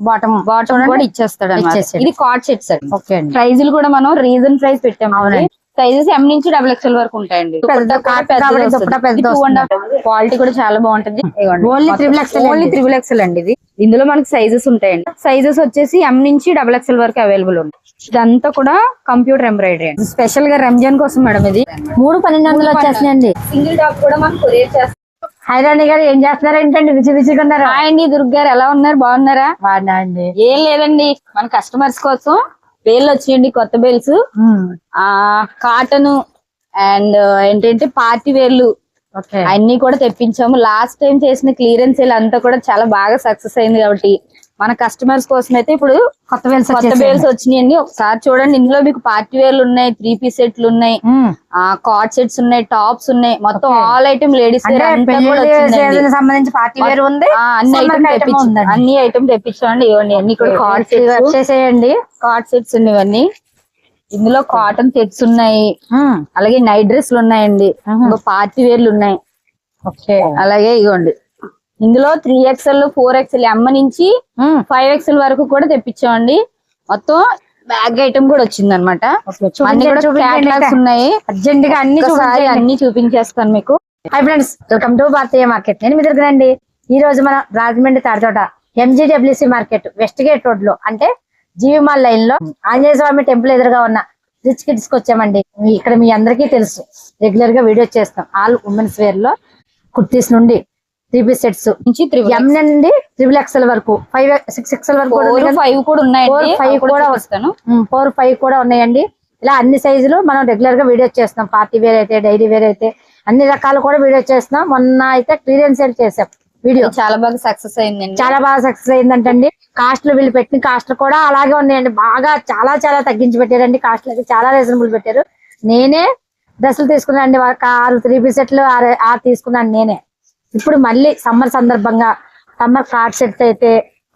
Bottom కూడా ఇచ్చేస్తాడు అన్నమాట. ఇది కార్డ్ సెట్స్ అండి. ఓకే అండి. ప్రైజులు కూడా మనం రీజన్ ప్రైస్ పెట్టాము. సైజెస్ M నుంచి XXL వరకు ఉంటాయండి. క్వాలిటీ కూడా చాలా బాగుంటుంది. ఓన్లీ XXL అండి. ఇది ఇందులో మనకి సైజెస్ ఉంటాయండి. సైజెస్ వచ్చేసి M నుంచి XXL వరకు అవైలబుల్ ఉంటాయి. ఇదంతా కూడా కంప్యూటర్ ఎంబ్రాయిడరీ అండి. స్పెషల్ గా రంజాన్ కోసం మేడం ఇది 3,1200 వచ్చేస్తున్నాయండి. సింగిల్ టాప్ కూడా మనం కొరియర్ చేస్తాం. హైరాణి గారు ఏం చేస్తున్నారు ఏంటండి? బిజీగా ఉన్నారు. హాయ్ అండి దుర్గ గారు, ఎలా ఉన్నారు? బాగున్నారా? బాగున్నా అండి. ఏం లేదండి, మన కస్టమర్స్ కోసం బేల్ వచ్చేయండి, కొత్త బేల్స్, కాటన్ అండ్ ఏంటంటే పార్టీ వేర్లు అన్ని కూడా తెప్పించాము. లాస్ట్ టైం చేసిన క్లియరెన్స్ సేల్ అంతా కూడా చాలా బాగా సక్సెస్ అయింది కాబట్టి మన కస్టమర్స్ కోసం అయితే ఇప్పుడు కొత్త బేల్స్ వచ్చినాయండి. ఒకసారి చూడండి, ఇందులో మీకు పార్టీ వేర్లు ఉన్నాయి, 3 పీస్ సెట్లు ఉన్నాయి, కార్డ్ సెట్స్ ఉన్నాయి, టాప్స్ ఉన్నాయి, మొత్తం ఆల్ ఐటమ్ లేడీస్ సంబంధించి పార్టీ వేర్ ఉంది. అన్ని ఐటమ్ తెప్పించామండి. ఇవ్వండి అన్ని కూడా కార్డ్ సెట్స్ ఉన్నాయి. ఇవన్నీ ఇందులో కాటన్ సెట్స్ ఉన్నాయి, అలాగే నైట్ డ్రెస్లు ఉన్నాయండి, పార్టీ వేర్లు ఉన్నాయి. అలాగే ఇవ్వండి ఇందులో 3XL 4XL M నుంచి 5XL వరకు కూడా తెప్పించామండి. మొత్తం బ్యాగ్ ఐటమ్ కూడా వచ్చింది అనమాట. ఉన్నాయి. అర్జెంట్ గా అన్ని చూపించేస్తాను మీకు. Hi friends, welcome to Bharatiya market. నేను మీ దగ్గర అండి. ఈ రోజు మనం Rajahmundry Tadithota MGWC market west gate road లో, అంటే జీవి మాల్ లైన్ లో ఆంజనేయ స్వామి టెంపుల్ ఎదురుగా ఉన్న రిచ్ కిడ్స్ కి వచ్చామండి. ఇక్కడ మీ అందరికీ తెలుసు, రెగ్యులర్ గా వీడియో చేస్తాం. ఆల్ ఉమెన్స్ వేర్ లో కుర్తీస్ నుండి 3 పీస్ సెట్స్ నుంచి M నుండి XXL వరకు 6XL వరకు 5 కూడా ఉన్నాయండి. 5 కూడా వస్తాను. 4, 5 కూడా ఉన్నాయండి. ఇలా అన్ని సైజులు మనం రెగ్యులర్ గా వీడియో చేస్తాం. పార్టీ వేర్ అయితే, డైలీ వేర్ అయితే, అన్ని రకాలు కూడా వీడియో చేస్తున్నాం. మొన్న అయితే క్లియరెన్స్ సేల్ చేసాం. వీడియో చాలా బాగా సక్సెస్ అయిందండి. చాలా బాగా సక్సెస్ అయిందంటండి. కాస్ట్లు వీళ్ళు పెట్టిన కాస్ట్లు కూడా అలాగే ఉన్నాయండి. బాగా చాలా చాలా తగ్గించి పెట్టారండి. కాస్ట్లు అయితే చాలా రీజనబుల్ పెట్టారు. నేనే డ్రెస్సులు తీసుకున్నాను అండి. 6 3 పీస్ సెట్లు 6 తీసుకున్నాను నేనే. ఇప్పుడు మళ్ళీ సమ్మర్ సందర్భంగా సమ్మర్ కార్డ్ సెట్స్ అయితే,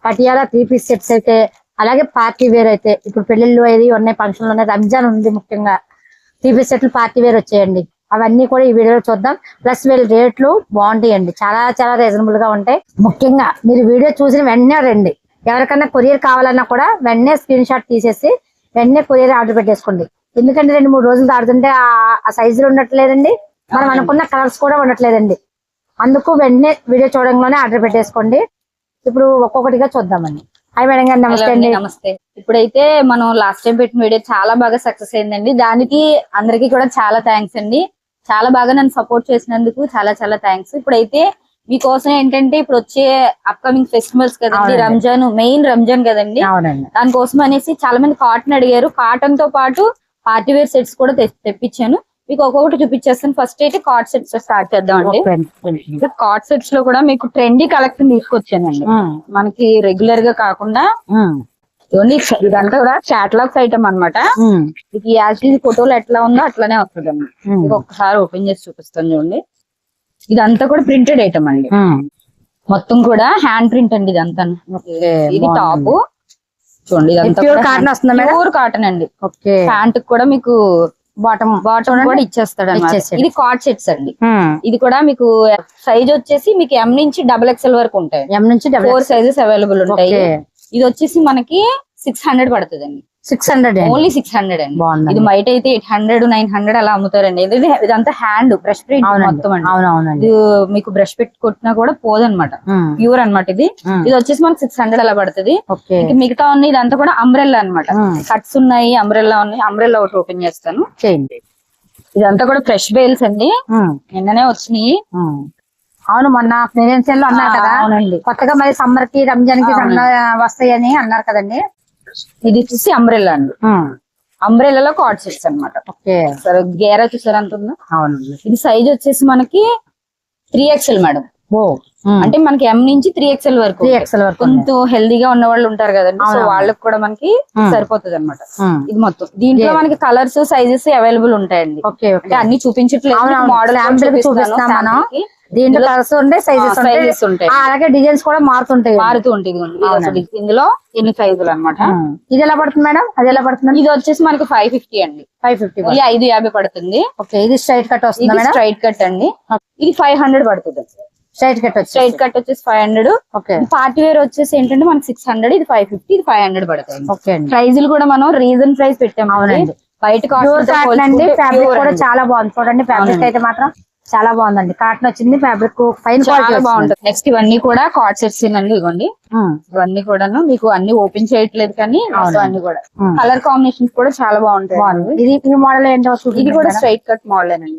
పటియాలా 3 పీస్ సెట్స్ అయితే, అలాగే పార్టీ వేర్ అయితే, ఇప్పుడు పెళ్లిళ్ళు అవి ఉన్నాయి, ఫంక్షన్లు ఉన్నాయి, రంజాన్ ఉంది, ముఖ్యంగా 3 పీస్ సెట్లు పార్టీ వేర్ వచ్చాయండి. అవన్నీ కూడా ఈ వీడియోలో చూద్దాం. ప్లస్ వీళ్ళ రేట్లు బాగుంటాయండి, చాలా చాలా రీజనబుల్ గా ఉంటాయి. ముఖ్యంగా మీరు వీడియో చూసిన వెంటనే రండి. ఎవరికైనా కొరియర్ కావాలన్నా కూడా వెంటనే స్క్రీన్ షాట్ తీసేసి వెంటనే కొరియర్ ఆర్డర్ పెట్టేసుకోండి. ఎందుకంటే 2-3 రోజులు దాడుతుంటే ఆ సైజులు ఉండట్లేదండి, మనం అనుకున్న కలర్స్ కూడా ఉండట్లేదండి. అందుకు వెంటనే వీడియో చూడంగానే ఆర్డర్ పెట్టేసుకోండి. ఇప్పుడు ఒక్కొక్కటిగా చూద్దామండి. హాయ్ మేడం గారు, నమస్తే అండి. నమస్తే. ఇప్పుడైతే మనం లాస్ట్ టైం పెట్టిన వీడియో చాలా బాగా సక్సెస్ అయిందండి. దానికి అందరికీ కూడా చాలా థ్యాంక్స్ అండి. చాలా బాగా నన్ను సపోర్ట్ చేసినందుకు చాలా చాలా థ్యాంక్స్. ఇప్పుడైతే మీకోసం ఏంటంటే ఇప్పుడు వచ్చే అప్కమింగ్ ఫెస్టివల్స్ కదండి, రంజాన్, మెయిన్ రంజాన్ కదండి, దానికోసం అనేసి చాలా మంది కాటన్ అడిగారు. కాటన్ తో పాటు పార్టీ వేర్ సెట్స్ కూడా తెప్పించాను. మీకు ఒక్కొక్కటి చూపించేస్తాను. ఫస్ట్ అయితే కార్డ్ సెట్స్ స్టార్ట్ చేద్దాం అండి. కార్డ్ సెట్స్ లో కూడా మీకు ట్రెండీ కలెక్షన్ తీసుకొచ్చానండి. మనకి రెగ్యులర్ గా కాకుండా ఇదంతా కూడా క్యాటలాగ్స్ ఐటమ్ అనమాట. మీకు యాక్చువల్లీ ఫోటోలు ఎట్లా ఉందో అట్లానే వస్తుంది అండి. మీకు ఒక్కసారి ఓపెన్ చేసి చూపిస్తాను చూడండి. ఇదంతా కూడా ప్రింటెడ్ ఐటమ్ అండి. మొత్తం కూడా హ్యాండ్ ప్రింట్ అండి ఇదంతా. ఇది టాప్ చూడండి, ఇదంతా ప్యూర్ కాటన్ అండి. ప్యాంట్ కూడా మీకు బాటమ్ కూడా ఇచ్చేస్తాడు అన్నమాట. ఇది కార్డ్ సెట్స్ అండి. ఇది కూడా మీకు సైజ్ వచ్చేసి మీకు M నుంచి XXL వరకు ఉంటాయి. M నుంచి 4 సైజెస్ అవైలబుల్ ఉంటాయి. ఇది వచ్చేసి మనకి 600 పడుతుంది అండి. 600 ఓన్లీ 600 అండి. ఇది బయట అయితే 800 900 అలా అమ్ముతారండి. ఇదంతా హ్యాండ్ బ్రష్ ప్రింట్ మొత్తం అండి. ఇది మీకు బ్రష్ పెట్టి కొట్టినా కూడా పోదనమాట, ప్యూర్ అనమాట. ఇది వచ్చేసి మనకి 600 అలా పడుతుంది. మిగతా ఉన్నాయి ఇదంతా కూడా అంబ్రెల్లా అనమాట. కట్స్ ఉన్నాయి, అంబ్రెల్లా ఉన్నాయి. అంబ్రెల్లా ఒకటి ఓపెన్ చేస్తాను. ఇదంతా కూడా ఫ్రెష్ బేల్స్ అండి, నిన్ననే వచ్చినాయి. అవును, మొన్న క్లియరెన్స్ సేల్ లో అన్నారు కదా. అవునండి, కొత్తగా మరి సమ్మర్ కి రంజాన్ కి వస్తాయని అన్నారు కదండి. ఇది వచ్చేసి అంబ్రెల్లా అండి. అంబ్రెల్లాలో కార్డ్ సెట్స్ అనమాట. సరే, గేరా చూసారు అంత ఉందా? అవునండి. ఇది సైజ్ వచ్చేసి మనకి 3XL మేడం. అంటే మనకి M నుంచి 3XL వరకు. కొంచెం హెల్దీగా ఉన్న వాళ్ళు ఉంటారు కదండి, సో వాళ్ళకి కూడా మనకి సరిపోతుంది అనమాట. ఇది మొత్తం దీంట్లో మనకి కలర్స్ సైజెస్ అవైలబుల్ ఉంటాయండి. అంటే అన్ని చూపించట్లేదు, మోడల్ దీంట్లో కలర్స్ ఉంటాయి, సైజెస్ ఉంటాయి, అలాగే డిజైన్స్ కూడా మారుతూ ఉంటాయి. ఇందులో ఎన్ని సైజులు అనమాట. ఇది ఎలా పడుతుంది మేడం? అది ఎలా పడుతుంది? ఇది వచ్చేసి మనకి 550 అండి. 550 పడుతుంది. ఇది స్ట్రైట్ కట్ వస్తుంది. స్ట్రైట్ కట్ అండి. ఇది 500 పడుతుంది. స్ట్రైట్ కట్ వచ్చి స్ట్రైట్ కట్ వచ్చేసి 500. ఓకే పార్టీ వేర్ వచ్చేసి ఏంటంటే మనకి 600, ఇది 550, ఇది 500 పడతాయి. ఓకే అండి. ప్రైజులు కూడా మనం రీజన్ ప్రైస్ పెట్టాము. అవునండి. బయట ప్యూర్ కాటన్ అండి. ఫ్యాబ్రిక్ కూడా చాలా బాగుంది చూడండి. ఫ్యాబ్రిక్ అయితే మాత్రం చాలా బాగుందండి. కాటన్ వచ్చింది, ఫ్యాబ్రిక్ ఫైన్ చాలా బాగుంటుంది. నెక్స్ట్ ఇవన్నీ కూడా కార్డ్ సెట్స్ అండి. ఇవ్వండి ఇవన్నీ కూడాను మీకు అన్ని ఓపెన్ చేయట్లేదు కానీ అన్ని కూడా కలర్ కాంబినేషన్స్ కూడా చాలా బాగుంటాయి. ఇది ఈ మోడల్ ఏంటో ఇది కూడా స్ట్రైట్ కట్ మోడల్ అండి.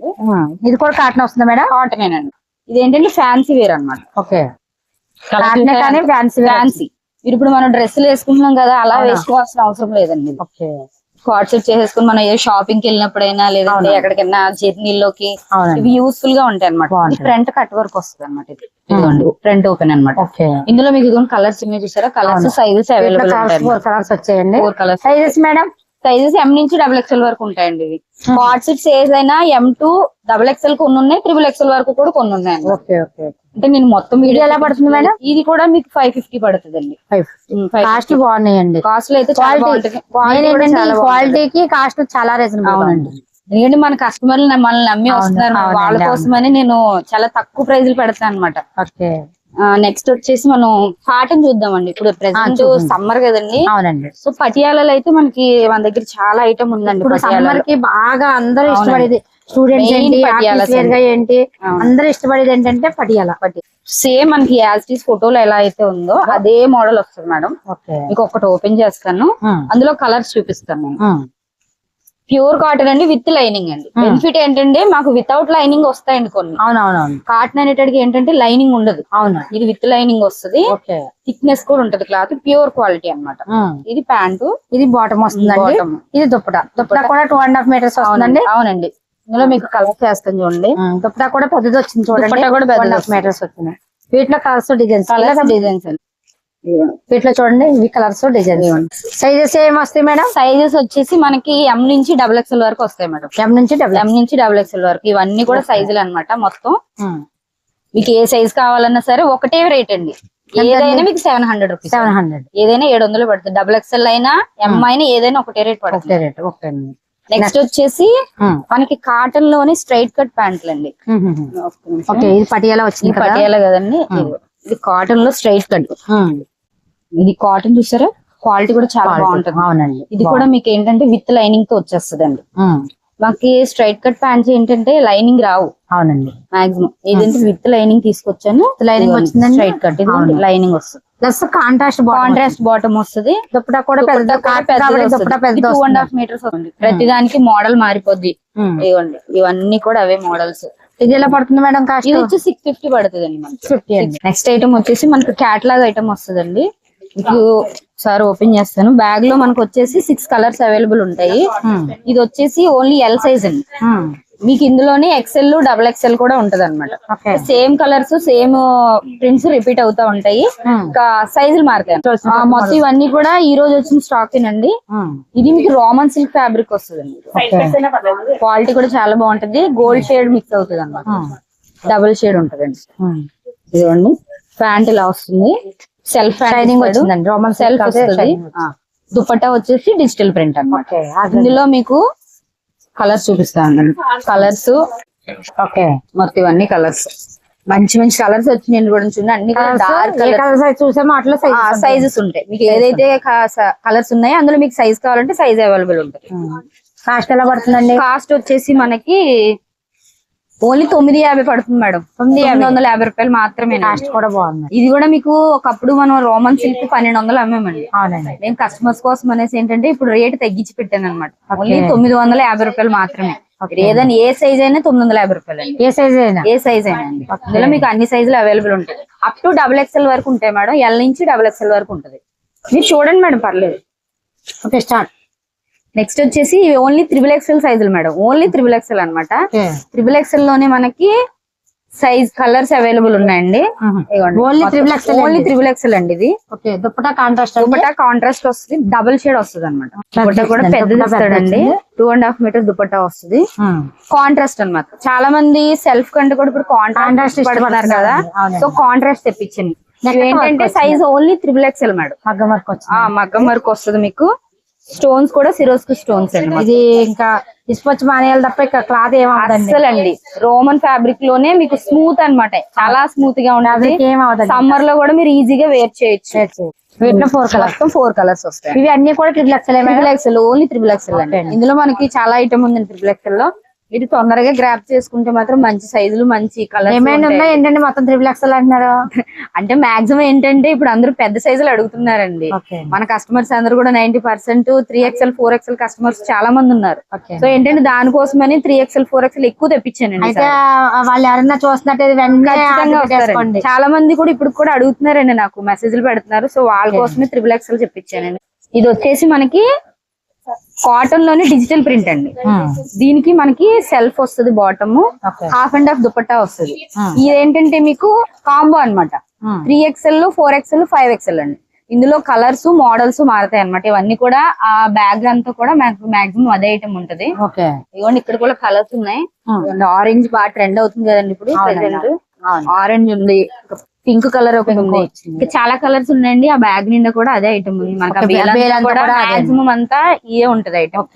ఇది కూడా కాటన్ వస్తుంది మేడం. కాటన్ అండి. ఇది ఏంటంటే ఫ్యాన్సీ వేర్ అన్నమాట. ఓకే కాటన్ కానీ ఫ్యాన్సీ. ఇప్పుడు మనం డ్రెస్సులు వేసుకుంటున్నాం కదా, అలా వేసుకోవాల్సిన అవసరం లేదండి. ఓకే కార్డ్ సెట్ చేసేసుకుని మనం ఏ షాపింగ్ కి వెళ్ళినప్పుడైనా లేదంటే ఎక్కడికైనా జర్నీలోకి ఇవి యూస్ఫుల్ గా ఉంటాయి అనమాట. ఫ్రంట్ కట్ వర్క్ వస్తుంది అనమాట. ఇది ఇదిగోండి ఫ్రంట్ ఓపెన్ అనమాట. ఇందులో మీకు ఇదిగోండి కలర్స్ ఇమేజ్ చూసారా, కలర్స్ సైజెస్ అవైలబుల్ ఉంటాయి. 4 కలర్స్ వచ్చాయండి. 4 colours. Sizes madam sizes M నుంచి XXL వరకు ఉంటాయండి. ఇవి కార్డ్ సెట్ సైజ్ అయినా M to XXL కొన్ని ఉన్నాయి, XXL వరకు కూడా కొన్ని ఉన్నాయి. Okay okay. అంటే నేను మొత్తం వీడియో ఎలా పడుతుంది మేడం? ఇది కూడా మీకు 550 పడుతుంది అండి. కాస్ట్ బాగున్నాయండి. కాస్ట్ లో అయితే క్వాలిటీకి కాస్ట్ చాలా రీజనబుల్. అవునండి. ఎందుకంటే మన కస్టమర్లు మనల్ని నమ్మి వస్తున్నారు, వాళ్ళ కోసమని నేను చాలా తక్కువ ప్రైజ్లు పెడతాను అనమాట. ఓకే. నెక్స్ట్ వచ్చేసి మనం కాటన్ చూద్దామండి. ఇప్పుడు ప్రెసెంట్ సమ్మర్ కదండి. అవునండి. సో పటియాలలో అయితే మన దగ్గర చాలా ఐటమ్ ఉందండి. ఇప్పుడు సమ్మర్ కి బాగా అందరూ ఇష్టపడేది స్టూడెంట్స్ ఏంటి, ఆఫీస్ వేర్ గా ఏంటి, అందరూ ఇష్టపడేది ఏంటంటే పటియాల. సేమ్ మనకి యాజ్ టీస్ ఫోటోలో ఎలా అయితే ఉందో అదే మోడల్ వస్తుంది మేడం. మీకు ఒకటి ఓపెన్ చేస్తాను, అందులో కలర్స్ చూపిస్తాను నేను. ప్యూర్ కాటన్ అండి విత్ లైనింగ్ అండి. బెనిఫిట్ ఏంటంటే మాకు వితౌట్ లైనింగ్ వస్తాయండి కొన్ని. అవునవునవును. కాటన్ అనేటికి ఏంటంటే లైనింగ్ ఉండదు. అవును. ఇది విత్ లైనింగ్ వస్తుంది. థిక్నెస్ కూడా ఉంటది, క్లాత్ ప్యూర్ క్వాలిటీ అన్నమాట. ఇది ప్యాంటు, ఇది బాటమ్ వస్తుందండి. ఇది దుప్పటా కూడా 2.5 మీటర్స్ వస్తుందండి. అవునండి. ఇందులో మీకు కలర్ చేస్తాను చూడండి. దుప్పటా కూడా పెద్దది వచ్చింది చూడండి, కూడా 2.5 మీటర్స్ వచ్చింది. వీటిలో కలర్స్ డిజైన్స్ అండి. వీటిలో చూడండి ఇవి కలర్స్ డిజైన్స్. సైజెస్ ఏమి వస్తాయి మేడం? సైజెస్ వచ్చేసి మనకి M నుంచి XXL వరకు వస్తాయి మేడం. M నుంచి XXL వరకు ఇవన్నీ కూడా సైజులు అన్నమాట. మొత్తం మీకు ఏ సైజ్ కావాలన్నా సరే ఒకటే రేట్ అండి. ఏదైనా మీకు 700 రూపీస్. 700. ఏదైనా 700 పడుతుంది. XXL అయినా M అయినా ఏదైనా ఒకటే రేట్ పడుతుంది. నెక్స్ట్ వచ్చేసి మనకి కాటన్ లోని స్ట్రైట్ కట్ ప్యాంట్లు అండి. ఇది పటియాలా వచ్చింది. పటియాలా కదండి. ఇది కాటన్ లో స్ట్రైట్ కట్. ఇది కాటన్ చూసారా, క్వాలిటీ కూడా చాలా బాగుంటుంది. అవునండి. ఇది కూడా మీకు ఏంటంటే విత్ లైనింగ్ తో వచ్చేస్తుంది అండి. మాకి స్ట్రైట్ కట్ ప్యాంట్స్ ఏంటంటే లైనింగ్ రావు. అవునండి. మాక్సిమం ఏదంటే విత్ లైనింగ్ తీసుకొచ్చాను. లైనింగ్ వచ్చిందండి. స్ట్రైట్ కట్ ఇది లైనింగ్ వస్తుంది. ప్లస్ కాంట్రాస్ట్ బాటమ్ వస్తుంది. దుప్పటా కూడా పెద్ద 2.5 మీటర్స్ వస్తుంది. ప్రతి దానికి మోడల్ మారిపోద్ది. ఇవ్వండి ఇవన్నీ కూడా అవే మోడల్స్. ఇది ఎలా పడుతుంది మేడం కాస్ట్? ఇది వచ్చి 650 పడుతుంది అండి. 650. నెక్స్ట్ ఐటమ్ వచ్చేసి మనకు క్యాటలాగ్ ఐటమ్ వస్తుందండి. మీకు ఒకసారి ఓపెన్ చేస్తాను. బ్యాగ్ లో మనకు వచ్చేసి 6 కలర్స్ అవైలబుల్ ఉంటాయి. ఇది వచ్చేసి ఓన్లీ L సైజ్ అండి. మీకు ఇందులోనే XL XXL కూడా ఉంటది అనమాట. Same colours same prints repeat అవుతా ఉంటాయి. ఇంకా సైజులు మారుతాయి. మొత్తం ఇవన్నీ కూడా ఈ రోజు వచ్చిన స్టాక్ ఏనండి. ఇది మీకు రామన్ సిల్క్ ఫ్యాబ్రిక్ వస్తుంది. క్వాలిటీ కూడా చాలా బాగుంటది. గోల్డ్ షేడ్ మిక్స్ అవుతుంది అనమాట. డబుల్ షేడ్ ఉంటదండి. ఇదిగోండి ప్యాంట్ ఇలా వస్తుంది. సెల్ఫ్ షైనింగ్ వచ్చిందండి. రామన్ సెల్ఫ్ వస్తుంది. దుపట్టా వచ్చేసి డిజిటల్ ప్రింట్ అన్నమాట. ఇందులో మీకు కలర్స్ చూపిస్తాను. Colours okay. మొత్తం ఇవన్నీ కలర్స్ మంచి మంచి కలర్స్ వచ్చినాయి కూడా చూడండి. అన్ని డార్క్ కలర్స్ చూసామో అట్లా సైజెస్ ఉంటాయి. మీకు ఏదైతే కలర్స్ ఉన్నాయో అందులో మీకు సైజ్ కావాలంటే సైజ్ అవైలబుల్ ఉంటుంది. కాస్ట్ ఎలా పడుతుందండి? కాస్ట్ వచ్చేసి మనకి ఓన్లీ 950 పడుతుంది మేడం. 950 రూపాయలు మాత్రమే. కాస్ట్ కూడా బాగుంది. ఇది కూడా మీకు ఒకప్పుడు మనం రోమన్ సిల్క్ 1200 అమ్మేమండి. అవునండి. నేను కస్టమర్స్ కోసం అనేసి ఏంటంటే ఇప్పుడు రేట్ తగ్గించి పెట్టాను అనమాట. ఓన్లీ 950 రూపాయలు మాత్రమే. ఏదైనా ఏ సైజ్ అయినా 950 రూపాయలు. ఏ సైజ్ అయినా అండి. ఇందులో మీకు అన్ని సైజులు అవైలబుల్ ఉంటాయి. అప్ టు XXL వరకు ఉంటాయి మేడం. L నుంచి XXL వరకు ఉంటది. మీరు చూడండి మేడం, పర్లేదు. Okay start. నెక్స్ట్ వచ్చేసి ఓన్లీ XXL సైజులు మేడం. ఓన్లీ XXL అనమాట. XXL లోనే మనకి సైజ్ కలర్స్ అవైలబుల్ ఉన్నాయండి. ఓన్లీ XXL అండి. ఇది దుపట్టా కాంట్రాస్ట్ వస్తుంది. డబుల్ షేడ్ వస్తుంది అనమాట. దుపట్టా కూడా పెద్దది వస్తాడండి. 2.5 మీటర్ దుపట్టా వస్తుంది. కాంట్రాస్ట్ అనమాట. చాలా మంది సెల్ఫ్ కంటే కూడా ఇప్పుడు కాంట్రాస్ట్ పడుతున్నారు కదా. సో కాంట్రాస్ట్ తెప్పించండి. ఏంటంటే సైజ్ ఓన్లీ XXL మేడం. మగ్గం వర్క్ వస్తుంది మీకు. స్టోన్స్ కూడా సిరోస్కి స్టోన్స్ అండి. ఇది ఇంకా ఇసుపచ్చి మానేయాలి తప్ప ఇక్కడ క్లాత్ ఏమవుతుంది అసలు అండి రోమన్ ఫ్యాబ్రిక్ లోనే మీకు స్మూత్ అన్నమాట, చాలా స్మూత్ గా ఉంటుంది. ఏమవుతుంది సమ్మర్ లో కూడా మీరు ఈజీగా వేర్ చేయొచ్చు. వీటిలో 4 కలర్స్, మొత్తం 4 కలర్స్ వస్తాయి. ఇవి అన్ని కూడా triple XL triple XL, only triple XL అండి. ఇందులో మనకి చాలా ఐటమ్ ఉంది ట్రిపుల్ ఎక్సెల్ లో. ఇది తొందరగా గ్రాప్ చేసుకుంటే మాత్రం మంచి సైజులు, మంచి కలర్ ఏమైనా ఉన్నాయి ఏంటంటే మొత్తం ట్రిపుల్ ఎక్సెల్ అంటున్నారు. అంటే మాక్సిమం ఏంటంటే ఇప్పుడు అందరూ పెద్ద సైజులు అడుగుతున్నారండి. మన కస్టమర్స్ అందరూ కూడా 90% 3XL 4XL కస్టమర్స్ చాలా మంది ఉన్నారు. సో ఏంటంటే దానికోసమని 3XL 4XL ఎక్కువ తెప్పించానండి. అయితే వాళ్ళు ఎవరైనా చూస్తున్నట్టు వెంటనే చాలా మంది కూడా ఇప్పుడు కూడా అడుగుతున్నారండి, నాకు మెసేజ్లు పెడుతున్నారు. సో వాళ్ళ కోసమే 3XL చెప్పించానండి. ఇది వచ్చేసి మనకి కాటన్ లోనే డిజిటల్ ప్రింట్ అండి. దీనికి మనకి సెల్ఫ్ వస్తుంది, bottom half and half dupatta వస్తుంది. ఇదేంటంటే మీకు కాంబో అన్నమాట. 3XL 4XL 5XL అండి. ఇందులో కలర్స్ మోడల్స్ మారుతాయి అన్నమాట. ఇవన్నీ కూడా ఆ బ్యాగ్ అంతా కూడా మాక్సిమం అదే ఐటమ్ ఉంటది. ఇవ్వండి ఇక్కడ కూడా కలర్స్ ఉన్నాయి. ఆరెంజ్ బాగా ట్రెండ్ అవుతుంది కదండి ఇప్పుడు ప్రెసెంట్. ఆరెంజ్ ఉంది, పింక్ కలర్ ఒకటి ఉంది, ఇంకా చాలా కలర్స్ ఉన్నాయండి. ఆ బ్యాగ్ నిండా కూడా అదే ఐటమ్ ఉంది. మనకి మాక్సిమం అంతా ఇయే ఉంటది ఐటమ్.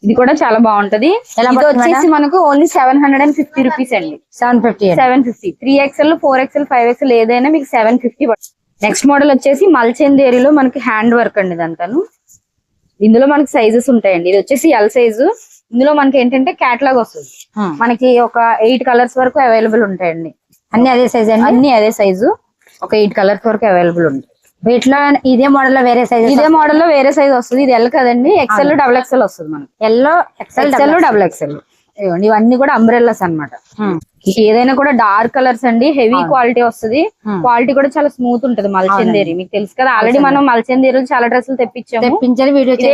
ఇది కూడా చాలా బాగుంటది. ఇది వచ్చేసి మనకు ఓన్లీ 750 రూపీస్ అండి. 750 3XL 4XL 5XL ఏదైనా మీకు 750. నెక్స్ట్ మోడల్ వచ్చేసి మల్చందేరిలో మనకి హ్యాండ్ వర్క్ అండి. ఇదంతాను ఇందులో మనకి సైజెస్ ఉంటాయండి. ఇది వచ్చేసి ఎల్ సైజు. ఇందులో మనకి ఏంటంటే క్యాటలాగ్ వస్తుంది. మనకి ఒక 8 కలర్స్ వరకు అవైలబుల్ ఉంటాయండి. అన్ని అదే సైజ్ అండి, అన్ని అదే సైజు. ఒక 8 కలర్స్ వరకు అవైలబుల్ ఉంది. వీటిలో ఇదే మోడల్ లో వేరే సైజ్, ఇదే మోడల్ లో వేరే సైజ్ వస్తుంది. ఇది ఎల్ కదండి, XL డబుల్ XL వస్తుంది మనకి. Yellow XL double XL. ఇవన్నీ కూడా అంబ్రెల్లాస్ అన్నమాట. ఏదైనా కూడా డార్క్ కలర్స్ అండి, హెవీ క్వాలిటీ వస్తుంది. క్వాలిటీ కూడా చాలా స్మూత్ ఉంటది. మల్చందేరి మీకు తెలుసు కదా, ఆల్రెడీ మనం మల్చందేరి చాలా డ్రెస్సులు తెప్పించాము.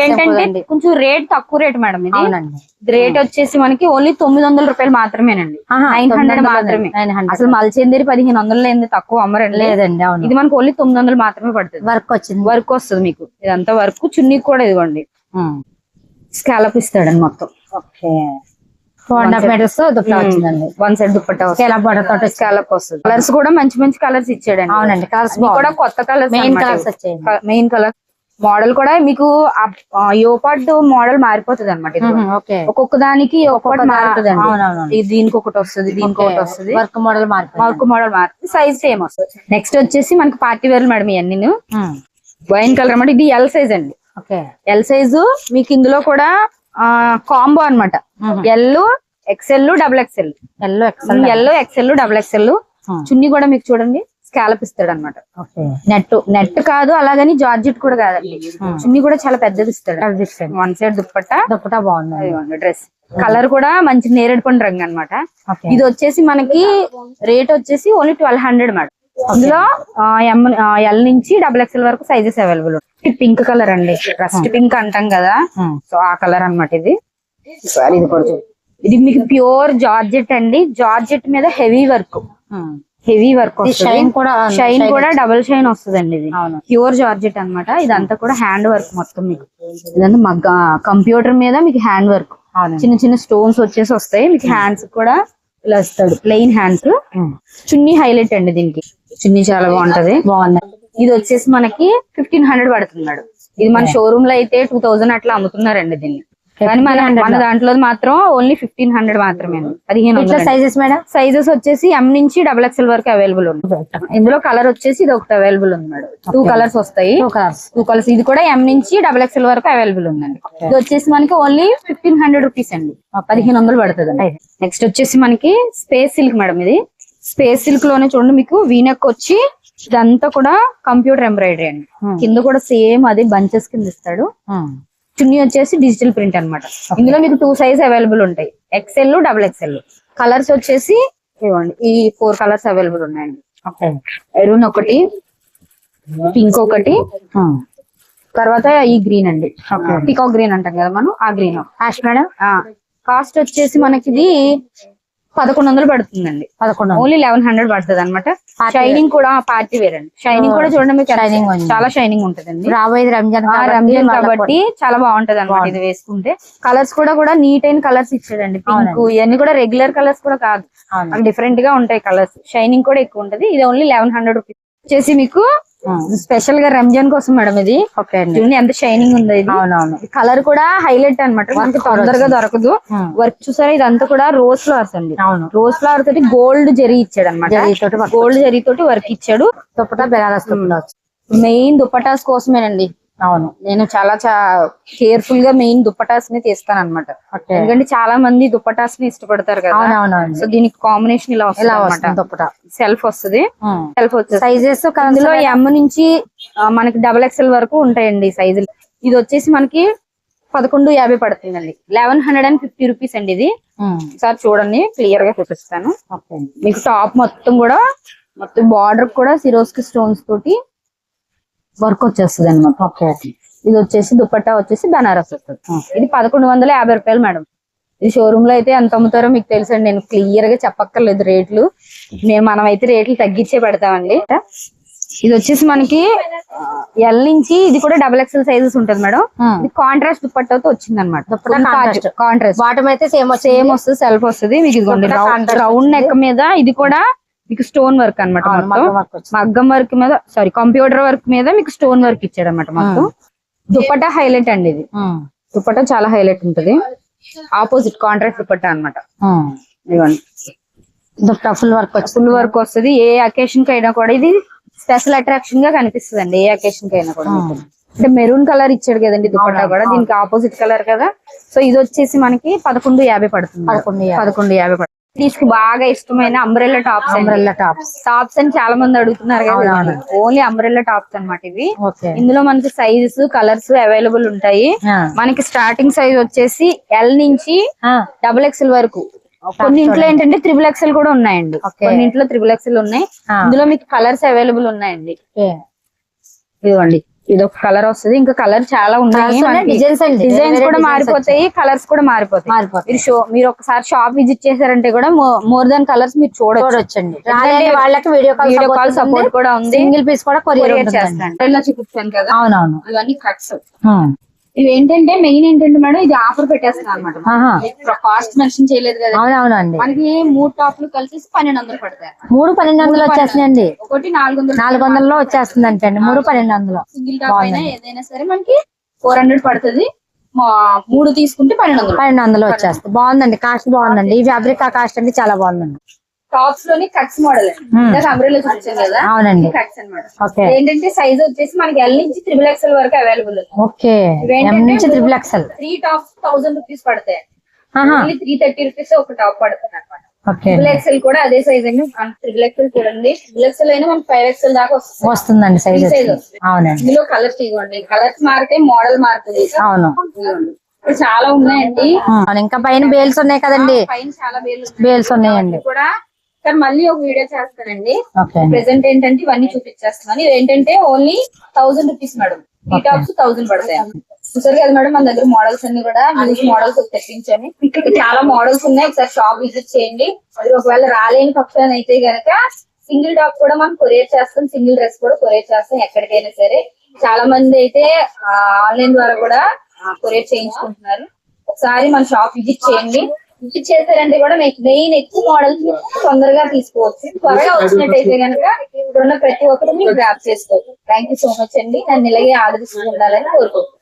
ఏంటంటే కొంచెం రేట్ తక్కువ రేట్ మేడం. ఇది రేట్ వచ్చేసి మనకి ఓన్లీ 900 రూపాయలు మాత్రమేనండి. 900 మాత్రమే. అసలు మల్చందేరి 1500 లేని తక్కువ అమ్మరండి. లేదండి. ఇది మనకి ఓన్లీ 900 మాత్రమే పడుతుంది. వర్క్ వస్తుంది మీకు. ఇదంతా వర్క్. చున్నీ కూడా ఇదిగోండి స్కాలప్ ఇస్తాడండి మొత్తం. 4.5 meters వచ్చిందండి. 1 సైడ్ దుపట్టా స్కాలప్ వస్తుంది. కలర్స్ కూడా మంచి మంచి కలర్స్ ఇచ్చాడండి. అవునండి, కలర్స్ కూడా కొత్త కలర్స్, మెయిన్ కలర్స్ వచ్చాయి. మెయిన్ కలర్ మోడల్ కూడా మీకు యోపాట్ మోడల్ మారిపోతుంది అనమాట. ఒక్కొక్క దానికి ఒక్కొక్కటి మారుతుంది అండి. దీనికి ఒకటి వస్తుంది, దీనికి ఒకటి వస్తుంది. వర్క్ మోడల్ మారుతుంది. సైజ్ సేమ్ వస్తుంది. నెక్స్ట్ వచ్చేసి మనకి పార్టీ వేర్ మేడం. ఇవన్నీ వైన్ కలర్ అన్నమాట. ఇది ఎల్ సైజ్ అండి. ఎల్ సైజు మీకు ఇందులో కూడా కాంబో అన్నమాట. L XL double XL, yellow XL double XL. చున్నీ కూడా మీకు చూడండి స్కాలప్ ఇస్తాడు అనమాట. నెట్ కాదు, అలాగని జార్జెట్ కూడా కాదండి. చున్నీ కూడా చాలా పెద్దది ఇస్తాడు. 1 సైడ్ దుప్పట్టా బాగుంది. డ్రెస్ కలర్ కూడా మంచి నేరేడు పండు రంగు అనమాట. ఇది వచ్చేసి మనకి రేట్ వచ్చేసి ఓన్లీ 1200 మేడం. ఇందులో ఎల్ నుంచి డబుల్ XL వరకు సైజెస్ అవైలబుల్. పింక్ కలర్ అండి, రస్ట్ పింక్ అంటాం కదా, సో ఆ కలర్ అనమాట. ఇది ఇది మీకు ప్యూర్ జార్జెట్ అండి. జార్జెట్ మీద హెవీ వర్క్ షైన్ కూడా డబుల్ షైన్ వస్తుందండి. ఇది ప్యూర్ జార్జెట్ అన్నమాట. ఇదంతా కూడా హ్యాండ్ వర్క్ మొత్తం. మీకు ఇదంతా కంప్యూటర్ మీద మీకు హ్యాండ్ వర్క్, చిన్న చిన్న స్టోన్స్ వచ్చేసి వస్తాయి. మీకు హ్యాండ్స్ కూడా ఇలా వస్తాడు, ప్లెయిన్ హ్యాండ్స్. చున్నీ హైలైట్ అండి. దీనికి చున్నీ చాలా బాగుంటది. ఇది వచ్చేసి మనకి 1500 పడుతున్నాడు. ఇది మన షోరూమ్ లో అయితే 2000 అట్లా అమ్ముతున్నారండి దీన్ని. కానీ మన దాంట్లో మాత్రం ఓన్లీ 1500 మాత్రమే. 1500 సైజెస్ మేడం. సైజెస్ వచ్చేసి M నుంచి డబుల్ XL వరకు అవైలబుల్ ఉంది. ఇందులో కలర్ వచ్చేసి ఇది ఒకటి అవైలబుల్ ఉంది మేడం. 2 కలర్స్ వస్తాయి. 2 కలర్స్. ఇది కూడా M నుంచి డబుల్ XL వరకు అవైలబుల్ ఉందండి. ఇది వచ్చేసి మనకి ఓన్లీ 1500 రూపీస్ అండి. 1500 పడుతుంది. నెక్స్ట్ వచ్చేసి మనకి స్పేస్ సిల్క్ మేడం. ఇది స్పేస్ సిల్క్ లోనే చూడండి మీకు వీనెక్ వచ్చి ఇదంతా కూడా కంప్యూటర్ ఎంబ్రాయిడరీ అండి. కింద కూడా సేమ్ అదే బంచెస్ కింద ఇస్తాడు. చున్నీ వచ్చేసి డిజిటల్ ప్రింట్ అన్నమాట. ఇందులో మీకు 2 సైజ్ అవైలబుల్ ఉంటాయి, XL డబుల్ XL. కలర్స్ వచ్చేసి ఇవ్వండి, ఈ 4 కలర్స్ అవైలబుల్ ఉన్నాయండి. మెరూన్ ఒకటి, పింక్ ఒకటి, తర్వాత ఈ గ్రీన్ అండి, పికాక్ గ్రీన్ అంటాం కదా మనం, ఆ గ్రీన్. మేడం కాస్ట్ వచ్చేసి మనకి ఇది 1100 పడుతుందండి. ఓన్లీ 1100 పడుతుంది అనమాట. షైనింగ్ కూడా పార్టీ వేర్ అండి. షైనింగ్ కూడా చూడండి మీకు చాలా షైనింగ్ ఉంటదండి. రాబోయేది రంజాన్ కాబట్టి చాలా బాగుంటది అనమాట ఇది వేసుకుంటే. కలర్స్ కూడా నీట్ అయిన కలర్స్ ఇచ్చాడండి. పింక్ ఇవన్నీ కూడా రెగ్యులర్ కలర్స్ కూడా కాదు, డిఫరెంట్ గా ఉంటాయి కలర్స్. షైనింగ్ కూడా ఎక్కువ ఉంటది. ఇది ఓన్లీ 1100 రూపీస్. వచ్చేసి మీకు స్పెషల్ గా రంజాన్ కోసం మేడం ఇది. ఓకే అండి. చూడండి ఎంత షైనింగ్ ఉందో ఇది. అవునవును. కలర్ కూడా హైలైట్ అన్నమాట, మనకి తొందరగా దొరకదు. వర్క్ చూసారా, ఇదంతా కూడా రోజ్ ఫ్లవర్స్ అండి. అవును. రోజ్ ఫ్లవర్ తోటి గోల్డ్ జరీ ఇచ్చాడు అనమాట. గోల్డ్ జరీ తోటి వర్క్ ఇచ్చాడు. దుపట్టా బెనారస్ దుపట్టా. మెయిన్ దుపటాస్ కోసమేనండి. అవును. నేను చాలా కేర్ఫుల్ గా మెయిన్ దుపటాస్ ని తీస్తాను అనమాట. ఎందుకంటే చాలా మంది దుపటాస్ ని ఇష్టపడతారు కదా. అవునవును. సో దీనికి కాంబినేషన్ ఇలా వస్తుంది. దుపట్టా సెల్ఫ్ వస్తుంది. సెల్ఫ్ వచ్చేసి సైజెస్ అందులో ఎమ్ నుంచి మనకి XXL వరకు ఉంటాయండి సైజులు. ఇది వచ్చేసి మనకి 1150 పడుతుందండి. 1150 రూపీస్ అండి ఇది. సార్ చూడండి, క్లియర్ గా చూపిస్తాను. మీకు టాప్ మొత్తం కూడా మొత్తం బార్డర్ కూడా సిరోస్కి స్టోన్స్ తోటి వర్క్ వచ్చేస్తుంది అనమాట. ఓకే. ఇది వచ్చేసి దుపట్టా వచ్చేసి బనారస్ వస్తుంది. ఇది 1150 రూపాయలు మేడం. ఇది షోరూమ్ లో అయితే ఎంత అమ్ముతారో మీకు తెలుసండి, నేను క్లియర్ గా చెప్పక్కర్లేదు రేట్లు. మనం అయితే రేట్లు తగ్గించే పెడతామండి. ఇది వచ్చేసి మనకి ఎల్ నుంచి ఇది కూడా XXL సైజెస్ ఉంటుంది మేడం. ఇది కాంట్రాస్ట్ దుపట్టాతో వచ్చింది అనమాట. కాంట్రాస్ట్ బాటమ్ అయితే సేమ్ వస్తుంది, సెల్ఫ్ వస్తుంది. మీకు ఇదిగోండి రౌండ్ నెక్ మీద ఇది కూడా మీకు స్టోన్ వర్క్ అనమాట. మగ్గం వర్క్ మీద కంప్యూటర్ వర్క్ మీద మీకు స్టోన్ వర్క్ ఇచ్చాడు అనమాట. మొత్తం దుపట్టా హైలైట్ అండి. ఇది దుపట్టా చాలా హైలైట్ ఉంటది. ఆపోజిట్ కాంట్రాస్ట్ దుపట్టా అనమాట. ఇదిగోండి ఫుల్ వర్క్ వస్తుంది. ఏ అకేషన్ కి అయినా కూడా ఇది స్పెషల్ అట్రాక్షన్ గా కనిపిస్తుంది అండి. ఏ అకేషన్ కి అయినా కూడా. అంటే మెరూన్ కలర్ ఇచ్చాడు కదండి దుపట్టా కూడా, దీనికి ఆపోజిట్ కలర్ కదా. సో ఇది వచ్చేసి మనకి 1150 పడుతుంది. 1150 పడుతుంది. తీసుకు బాగా ఇష్టమైన అంబ్రెల్లా టాప్స్ అని చాలా మంది అడుగుతున్నారు కదా. ఓన్లీ అంబ్రెల్లా టాప్స్ అన్నమాట ఇవి. ఇందులో మనకి సైజెస్ కలర్స్ అవైలబుల్ ఉంటాయి. మనకి స్టార్టింగ్ సైజ్ వచ్చేసి ఎల్ నుంచి XXL వరకు. కొన్నింట్లో ఏంటంటే XXL కూడా ఉన్నాయండి. కొన్నింట్లో XXL ఉన్నాయి. ఇందులో మీకు కలర్స్ అవైలబుల్ ఉన్నాయండి. ఇదిగోండి, ఇది ఒక కలర్ వస్తుంది. ఇంకా కలర్ చాలా ఉన్నాయి. డిజైన్స్ కూడా మారిపోతాయి, కలర్స్ కూడా మారిపోతాయి. మీరు ఒకసారి షాప్ విజిట్ చేశారంటే కూడా మోర్ దాన్ కలర్స్ మీరు చూడొచ్చండి. వాళ్ళకి వీడియో కాల్ సపోర్ట్ కూడా ఉంది. సింగిల్ పీస్ కూడా కొరియర్ చేస్తాను. చూపిస్తాను కదా. అవునవును. ఇవన్నీ కట్స్. ఇవి ఏంటంటే మెయిన్ ఏంటంటే మేడం, ఇది ఆఫర్ పెట్టేస్తున్నాను అనమాట. కాస్ట్ మెన్షన్ చేయలేదు కదా. అవునవునండి. మనకి 3 టాప్లు కలిసి 1200 పడతాయి. 1200 వచ్చేస్తున్నాయండి. ఒకటి 400. 400లో వచ్చేస్తుంది అంటే అండి. 1200 సింగిల్ టాప్ అయినా ఏదైనా సరే మనకి 400 పడుతుంది. 3 తీసుకుంటే 1200 వచ్చేస్తుంది. బాగుందండి, కాస్ట్ బాగుందండి. ఈ ఫ్యాబ్రిక్ కాస్ట్ అంటే చాలా బాగుందండి. టాప్స్ లోని కట్స్ మోడల్ అంబ్రెల్లా చూపించాం కదా. అవునండి. కట్స్ అన్నమాట. ఏంటంటే సైజ్ వచ్చేసి మనకి ఎల్ నుంచి XXL వరకు అవైలబుల్. ఓకే. ఎం నుంచి XXL. 3 టాప్స్ 1000 రూపీస్ పడతాయి. 330 రూపీస్ ఒక టాప్ పడుతుంది అనమాట. XXL కూడా అదే సైజ్ అండి. XXL చూడండి, XXL అయినా మనకి 5XL దాకా వస్తుందండి సైజ్. అవునండి. ఇందులో కలర్స్ ఇవ్వండి, కలర్స్ మారితే మోడల్ మారుతుంది. అవును. చాలా ఉన్నాయండి. ఇంకా పైన బేల్స్ ఉన్నాయి కదండి. పైన చాలా బేల్స్ ఉన్నాయండి కూడా. కానీ మళ్ళీ ఒక వీడియో చేస్తానండి. ప్రెసెంట్ ఏంటంటే ఇవన్నీ చూపించేస్తున్నాను. ఇది ఏంటంటే ఓన్లీ 1000 రూపీస్ మేడం. ఈ టాప్స్ 1000 పడతాయి. చూసారు కదా మేడం, మన దగ్గర మోడల్స్ అన్ని కూడా న్యూస్ మోడల్స్ తెప్పించాను. చాలా మోడల్స్ ఉన్నాయి. ఒకసారి షాప్ విజిట్ చేయండి. అది ఒకవేళ రాలేని పక్షాన్ని అయితే గనక సింగిల్ టాప్ కూడా మనం కొరియర్ చేస్తాం, సింగిల్ డ్రెస్ కూడా కొరియర్ చేస్తాం ఎక్కడికైనా సరే. చాలా మంది అయితే ఆన్లైన్ ద్వారా కూడా కొరియర్ చేయించుకుంటున్నారు. ఒకసారి మన షాప్ విజిట్ చేయండి. విజిట్ చేశారంటే కూడా మీకు మెయిన్ ఎక్కువ మోడల్స్ తొందరగా తీసుకోవచ్చు. త్వరగా వచ్చినట్టయితే కనుక ఇప్పుడున్న ప్రతి ఒక్కరు మీరు గ్రాప్ చేసుకోవచ్చు. థ్యాంక్ యూ సో మచ్ అండి. నన్ను ఇలాగే ఆదరిస్తూ ఉండాలని కోరుకుంటున్నాను.